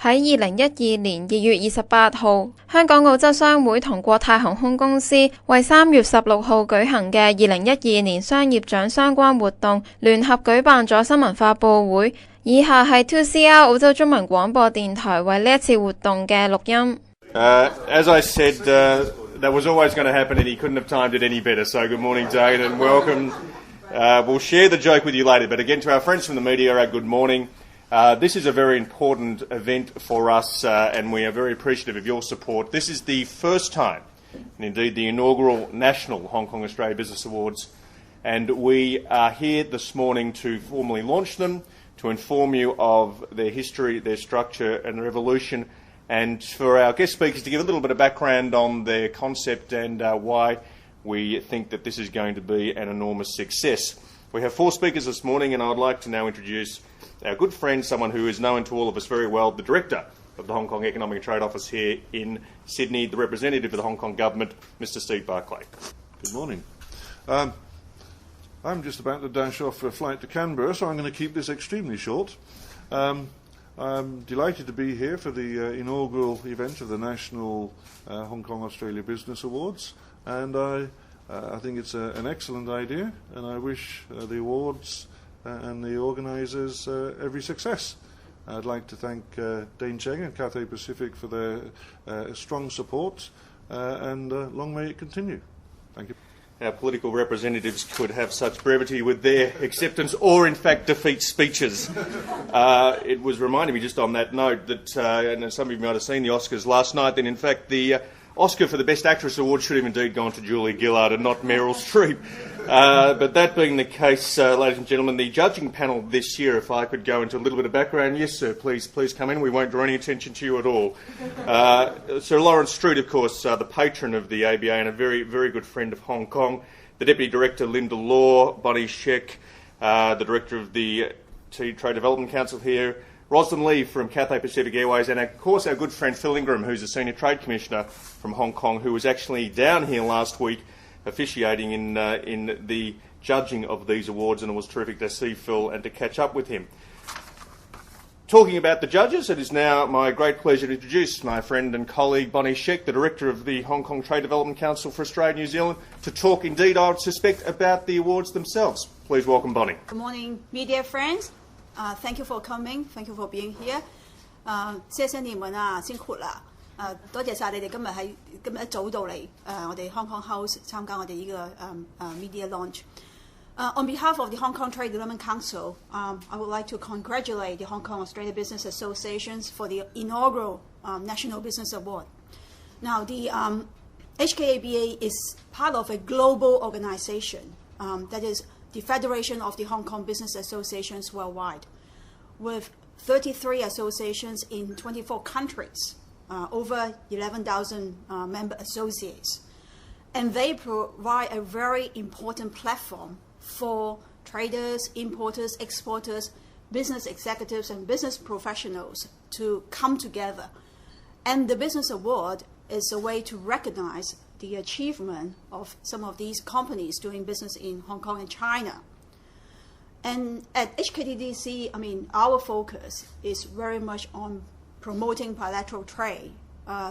喺2012年2月28號，香港澳洲商會同國泰航空公司為3月16號舉行嘅2012年商業獎相關活動聯合舉辦咗新聞發佈會。以下係 2CR 澳洲中文廣播電台為呢一次活動嘅錄音。As I said, that was always going to happen and he couldn't have timed it any better. So good morning, Jade, and welcome. We'll share the joke with you later, but again to our friends from the media, good morning. This is a very important event for us and we are very appreciative of your support. This is the first time, and indeed the inaugural National Hong Kong Australia Business Awards, and we are here this morning to formally launch them, to inform you of their history, their structure and their evolution, and for our guest speakers to give a little bit of background on their concept and why we think that this is going to be an enormous success. We have 4 speakers this morning, and I would like to now introduce our good friend, someone who is known to all of us very well, the Director of the Hong Kong Economic and Trade Office here in Sydney, the representative of the Hong Kong Government, Mr. Steve Barclay. Good morning. I'm just about to dash off for a flight to Canberra, so I'm going to keep this extremely short. I'm delighted to be here for the inaugural event of the National Hong Kong Australia Business Awards, and I think it's an excellent idea, and I wish the awards and the organisers every success. I'd like to thank Dane Cheng and Cathay Pacific for their strong support, and long may it continue. Thank you. Our political representatives could have such brevity with their acceptance or, in fact, defeat speeches. It was reminding me just on that note that, and some of you might have seen the Oscars last night, then in fact the Oscar for the Best Actress Award should have indeed gone to Julia Gillard and not Meryl Streep. But that being the case, ladies and gentlemen, the judging panel this year, if I could go into a little bit of background. Yes, sir, please come in. We won't draw any attention to you at all. Sir Lawrence Street, of course, the patron of the ABA and a very, very good friend of Hong Kong. The Deputy Director, Linda Law, Bonnie Sheck, the Director of the Trade Development Council here, Roslyn Lee from Cathay Pacific Airways, and of course our good friend Phil Ingram, who's a Senior Trade Commissioner from Hong Kong, who was actually down here last week officiating in the judging of these awards, and it was terrific to see Phil and to catch up with him. Talking about the judges, it is now my great pleasure to introduce my friend and colleague Bonnie Sheck, the Director of the Hong Kong Trade Development Council for Australia and New Zealand, to talk indeed, I would suspect, about the awards themselves. Please welcome Bonnie. Good morning, media friends. Thank you for coming. Thank you for being here. 謝謝你們啊，辛苦啦！多謝晒你哋今日一早到嚟我哋 Hong Kong House 參加我哋呢個media launch. On behalf of the Hong Kong Trade Development Council, I would like to congratulate the Hong Kong Australia Business Associations for the inaugural National Business Award. Now, the HKABA is part of a global organization that is the Federation of the Hong Kong Business Associations worldwide, with 33 associations in 24 countries, over 11,000 member associates. And they provide a very important platform for traders, importers, exporters, business executives, and business professionals to come together. And the Business Award is a way to recognize the achievement of some of these companies doing business in Hong Kong and China. And at HKTDC, our focus is very much on promoting bilateral trade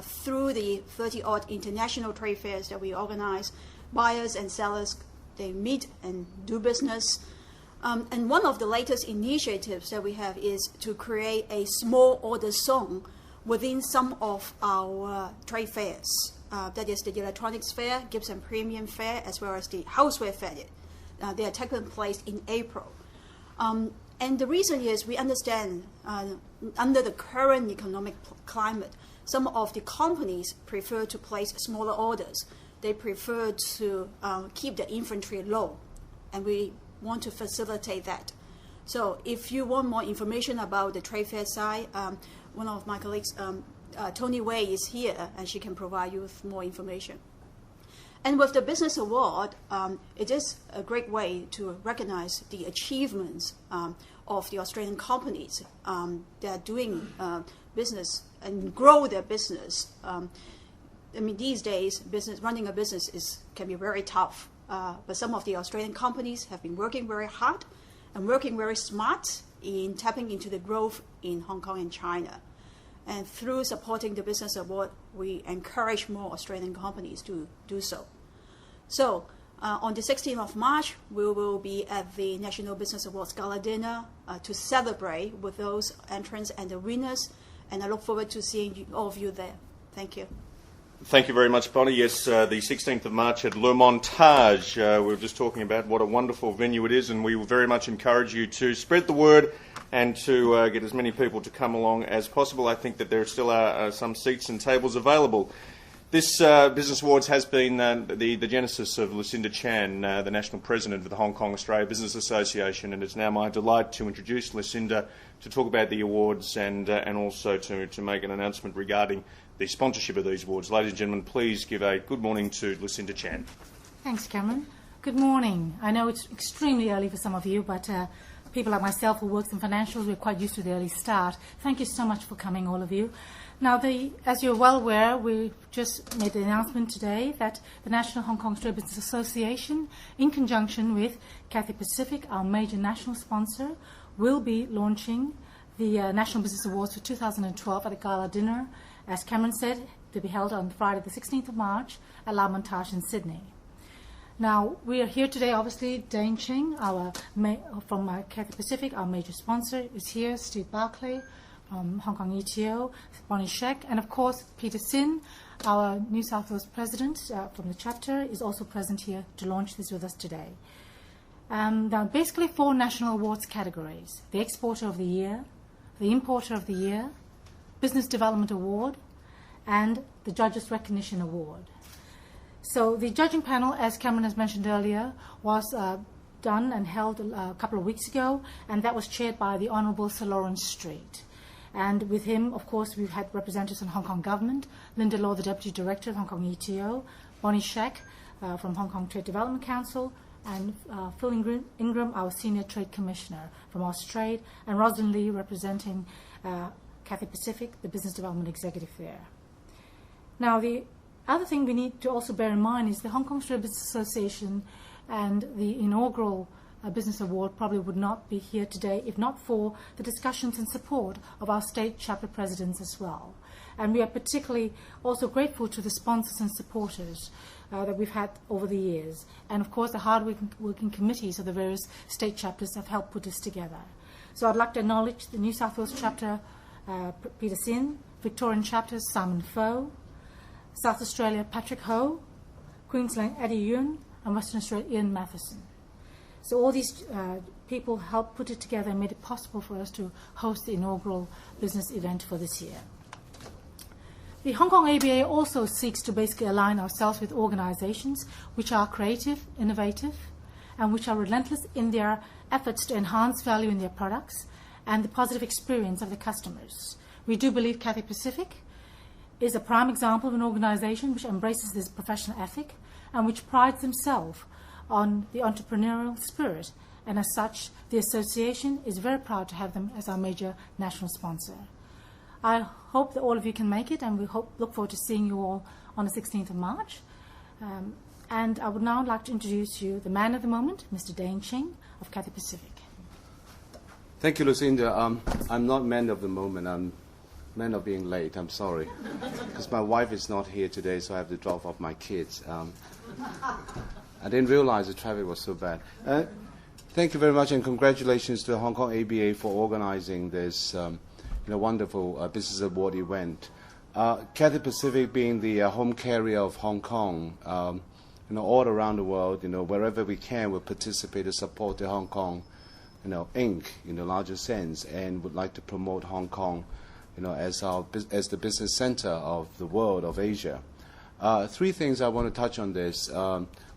through the 30-odd international trade fairs that we organize. Buyers and sellers, they meet and do business. And one of the latest initiatives that we have is to create a small order zone within some of our trade fairs. That is the electronics fair, Gifts and Premium fair, as well as the houseware fair. They are taking place in April. And the reason is we understand under the current economic climate, some of the companies prefer to place smaller orders. They prefer to keep the inventory low, and we want to facilitate that. So if you want more information about the trade fair side, one of my colleagues, Tony Wei, is here, and she can provide you with more information. And with the Business Award, it is a great way to recognize the achievements of the Australian companies that are doing business and grow their business. These days, running a business can be very tough. But some of the Australian companies have been working very hard and working very smart in tapping into the growth in Hong Kong and China. And through supporting the Business Award, we encourage more Australian companies to do so. So on the 16th of March, we will be at the National Business Awards Gala Dinner to celebrate with those entrants and the winners. And I look forward to seeing all of you there. Thank you. Thank you very much, Bonnie. Yes, the 16th of March at Le Montage. We were just talking about what a wonderful venue it is, and we will very much encourage you to spread the word and to get as many people to come along as possible. I think that there still are some seats and tables available. This Business Awards has been the genesis of Lucinda Chan, the National President of the Hong Kong Australia Business Association, and it's now my delight to introduce Lucinda to talk about the awards and also to make an announcement regarding the sponsorship of these awards. Ladies and gentlemen, please give a good morning to Lucinda Chan. Thanks, Cameron. Good morning. I know it's extremely early for some of you, but people like myself who works in financials, we're quite used to the early start. Thank you so much for coming, all of you. Now, as you're well aware, we just made the announcement today that the National Hong Kong Australia Business Association, in conjunction with Cathay Pacific, our major national sponsor, will be launching the National Business Awards for 2012 at a gala dinner. As Cameron said, to be held on Friday the 16th of March at La Montage in Sydney. Now, we are here today, obviously, Dane Ching, from Cathay Pacific, our major sponsor, is here, Steve Barclay from Hong Kong ETO, Bonnie Sheck, and of course, Peter Sin, our New South Wales president from the chapter, is also present here to launch this with us today. There are basically 4 national awards categories: the Exporter of the Year, the Importer of the Year, Business Development Award, and the Judges Recognition Award. So the judging panel, as Cameron has mentioned earlier, was done and held a couple of weeks ago, and that was chaired by the Honourable Sir Lawrence Street. And with him, of course, we've had representatives from Hong Kong Government, Linda Law, the Deputy Director of Hong Kong ETO, Bonnie Sheck from Hong Kong Trade Development Council, and Phil Ingram, our Senior Trade Commissioner from Austrade, and Rosalind Lee representing Cathay Pacific, the Business Development Executive there. Now, the other thing we need to also bear in mind is the Hong Kong Australia Business Association and the inaugural Business Award probably would not be here today if not for the discussions and support of our state chapter presidents as well. And we are particularly also grateful to the sponsors and supporters that we've had over the years. And of course, the hard-working committees of the various state chapters have helped put this together. So I'd like to acknowledge the New South Wales chapter, Peter Sin, Victorian chapters, Simon Foe, South Australia, Patrick Ho, Queensland, Eddie Yun, and Western Australia, Ian Matheson. So all these people helped put it together and made it possible for us to host the inaugural business event for this year. The Hong Kong ABA also seeks to basically align ourselves with organizations which are creative, innovative, and which are relentless in their efforts to enhance value in their products and the positive experience of the customers. We do believe Cathay Pacific is a prime example of an organization which embraces this professional ethic and which prides themselves on the entrepreneurial spirit, and as such, the association is very proud to have them as our major national sponsor. I hope that all of you can make it, and we look forward to seeing you all on the 16th of March. And I would now like to introduce you the man of the moment, Mr. Dane Ching of Cathay Pacific. Thank you, Lucinda. I'm not man of the moment. I'm man of being late. I'm sorry. Because my wife is not here today, so I have to drop off my kids. I didn't realize the traffic was so bad. Thank you very much, and congratulations to the Hong Kong ABA for organizing this wonderful Business Award event. Cathay Pacific being the home carrier of Hong Kong, all around the world, wherever we can, we'll participate to support the Hong Kong, Inc. in the larger sense, and would like to promote Hong Kong, as the business center of the world, of Asia. 3 things I want to touch on this,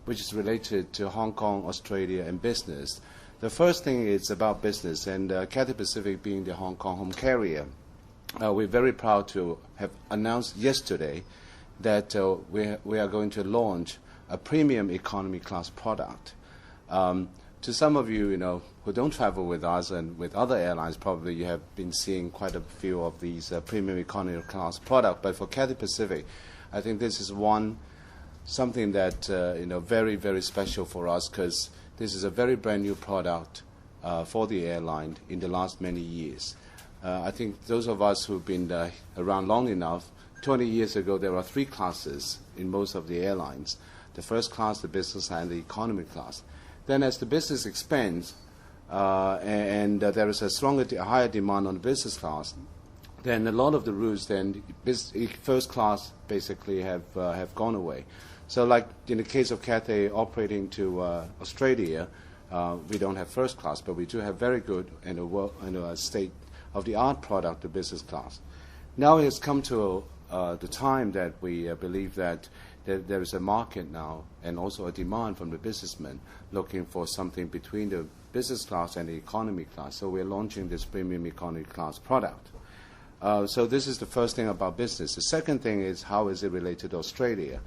which is related to Hong Kong, Australia, and business. The first thing is about business, and Cathay Pacific being the Hong Kong home carrier. We're very proud to have announced yesterday that we are going to launch a premium economy class product. To some of you, who don't travel with us and with other airlines, probably you have been seeing quite a few of these premium economy class products. But for Cathay Pacific, I think this is something that very, very special for us, because this is a very brand new product for the airline in the last many years. I think those of us who've been around long enough, 20 years ago there were 3 classes in most of the airlines. The first class, the business, and the economy class. Then as the business expands and there is a higher demand on the business class, then a lot of the routes then first class basically have gone away. So like in the case of Cathay operating to Australia, we don't have first class, but we do have very good and a state-of-the-art product, the business class. Now it has come to the time that we believe that there is a market now and also a demand from the businessmen looking for something between the business class and the economy class. So we're launching this premium economy class product. So this is the first thing about business. The second thing is how is it related to Australia?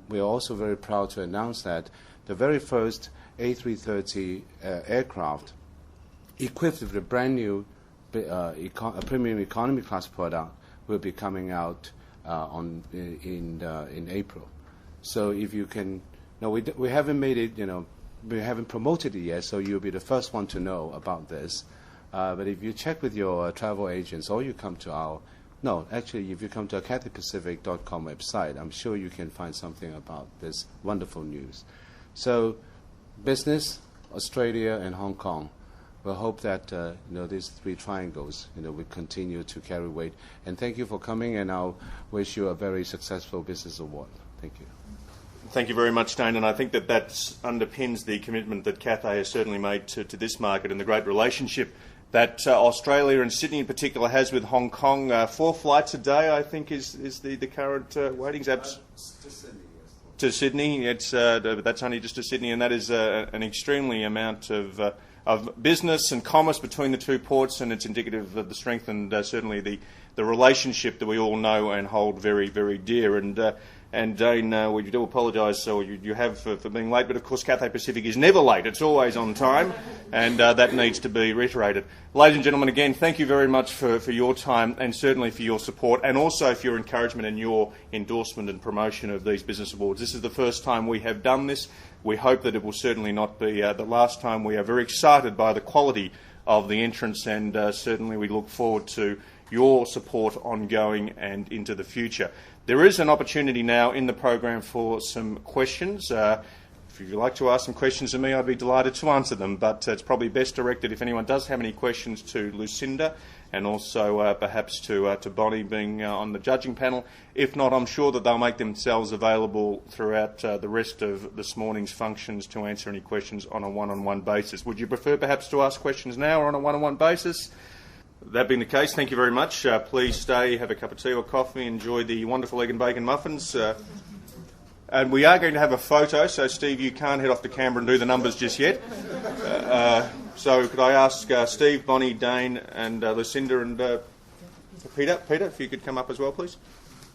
We are also very proud to announce that the very first A330 aircraft equipped with a brand new premium economy class product will be coming out in April. So if you can, no, we haven't made it, we haven't promoted it yet, so you'll be the first one to know about this. But if you check with your travel agents or you come to if you come to our cathaypacific.com website, I'm sure you can find something about this wonderful news. So business, Australia and Hong Kong. We'll hope that these 3 triangles will continue to carry weight. And thank you for coming, and I'll wish you a very successful business award. Thank you. Thank you very much, Dane, and I think that underpins the commitment that Cathay has certainly made to this market and the great relationship that Australia and Sydney in particular has with Hong Kong. 4 flights a day, I think, is the current weightings. To Sydney, that's only just to Sydney, and that is an extremely amount of business and commerce between the 2 ports, and it's indicative of the strength and certainly the relationship that we all know and hold very, very dear. And Dane, we do apologise, so you have for being late, but of course Cathay Pacific is never late, it's always on time, and that needs to be reiterated. Ladies and gentlemen, again, thank you very much for your time and certainly for your support and also for your encouragement and your endorsement and promotion of these business awards. This is the first time we have done this. We hope that it will certainly not be the last time. We are very excited by the quality of the entrance, and certainly we look forward to your support ongoing and into the future. There is an opportunity now in the program for some questions. If you'd like to ask some questions of me, I'd be delighted to answer them, but it's probably best directed, if anyone does have any questions, to Lucinda and also perhaps to Bonnie being on the judging panel. If not, I'm sure that they'll make themselves available throughout the rest of this morning's functions to answer any questions on a one-on-one basis. Would you prefer perhaps to ask questions now or on a one-on-one basis? That being the case, thank you very much. Please stay, have a cup of tea or coffee, enjoy the wonderful egg and bacon muffins. And we are going to have a photo, so Steve, you can't head off to Canberra and do the numbers just yet. So could I ask Steve, Bonnie, Dane and Lucinda and Peter, if you could come up as well, please.